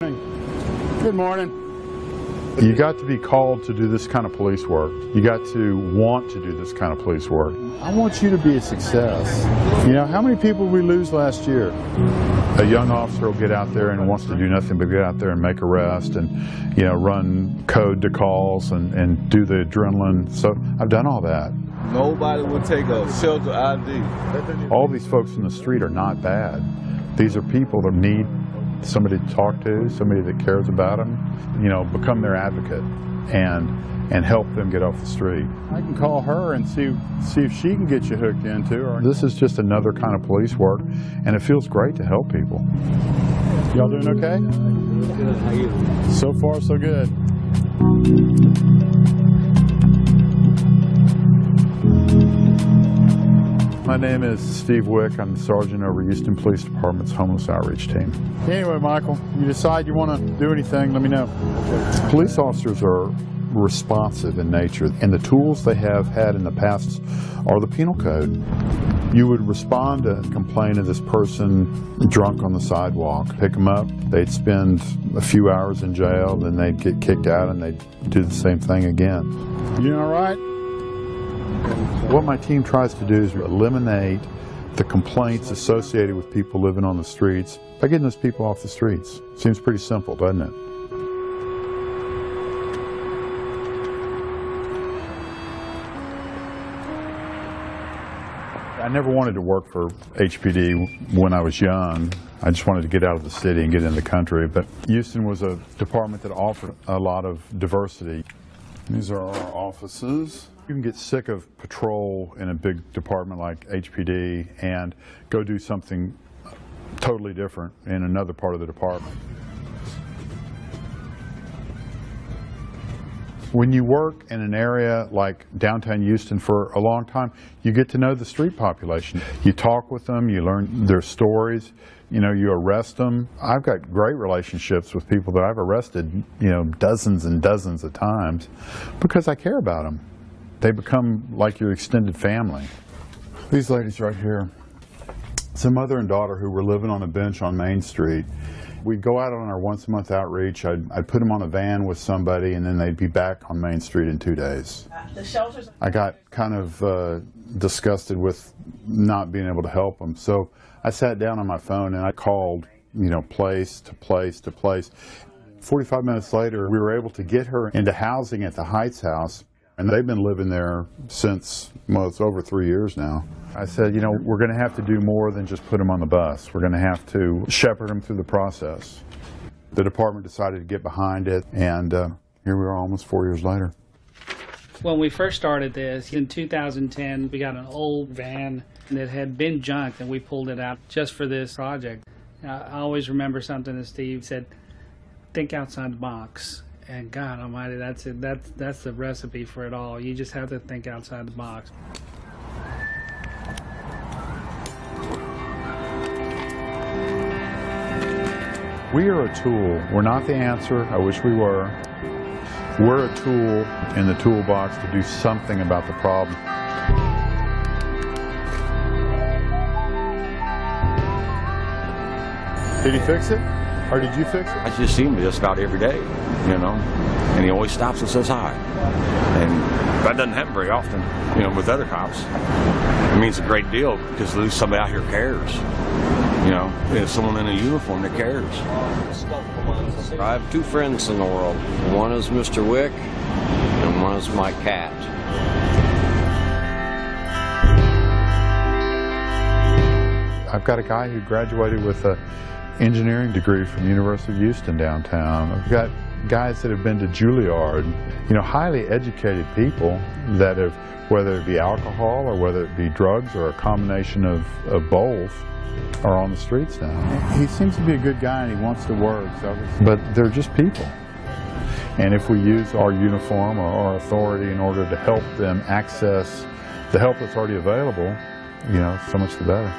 Good morning. You got to be called to do this kind of police work. You got to want to do this kind of police work. I want you to be a success. You know, how many people did we lose last year? A young officer will get out there and wants to do nothing but get out there and make arrests and, you know, run code to calls and do the adrenaline. So I've done all that. Nobody will take a shelter ID. All these folks in the street are not bad. These are people that need somebody to talk to, somebody that cares about them, you know, become their advocate and help them get off the street. I can call her and see if she can get you hooked into her. This is just another kind of police work, and it feels great to help people. Y'all doing okay? Good, how you? So far, so good. My name is Steve Wick. I'm the sergeant over Houston Police Department's homeless outreach team. Anyway, Michael, you decide you want to do anything, let me know. Police officers are responsive in nature, and the tools they have had in the past are the penal code. You would respond to a complaint of this person drunk on the sidewalk, pick them up, they'd spend a few hours in jail, then they'd get kicked out and they'd do the same thing again. You doing all right? What my team tries to do is eliminate the complaints associated with people living on the streets by getting those people off the streets. Seems pretty simple, doesn't it? I never wanted to work for HPD when I was young. I just wanted to get out of the city and get in the country. But Houston was a department that offered a lot of diversity. These are our offices. You can get sick of patrol in a big department like HPD and go do something totally different in another part of the department. When you work in an area like downtown Houston for a long time, you get to know the street population. You talk with them, you learn their stories, you know, you arrest them. I've got great relationships with people that I've arrested, you know, dozens and dozens of times because I care about them. They become like your extended family. These ladies right here, it's a mother and daughter who were living on a bench on Main Street. We'd go out on our once-a-month outreach. I'd put them on a van with somebody, and then they'd be back on Main Street in 2 days. The shelters. I got kind of disgusted with not being able to help them, so I sat down on my phone and I called, you know, place to place to place. 45 minutes later, we were able to get her into housing at the Heights House. And they've been living there since, well, it's over 3 years now. I said, you know, we're going to have to do more than just put them on the bus. We're going to have to shepherd them through the process. The department decided to get behind it, and here we are almost 4 years later. When we first started this, in 2010, we got an old van that had been junked, and we pulled it out just for this project. I always remember something that Steve said, think outside the box. And God Almighty, that's it. That's the recipe for it all. You just have to think outside the box. We are a tool. We're not the answer. I wish we were. We're a tool in the toolbox to do something about the problem. Did he fix it? Or did you fix it? I just see him just about every day, you know, and he always stops and says hi. And that doesn't happen very often, you know, with other cops. It means a great deal because at least somebody out here cares, you know, there's someone in a uniform that cares. I have 2 friends in the world. One is Mr. Wick and one is my cat. I've got a guy who graduated with a engineering degree from the University of Houston downtown. I've got guys that have been to Juilliard, you know, highly educated people that have, whether it be alcohol or whether it be drugs or a combination of both, are on the streets now. He seems to be a good guy and he wants to work. But they're just people. And if we use our uniform or our authority in order to help them access the help that's already available, you know, so much the better.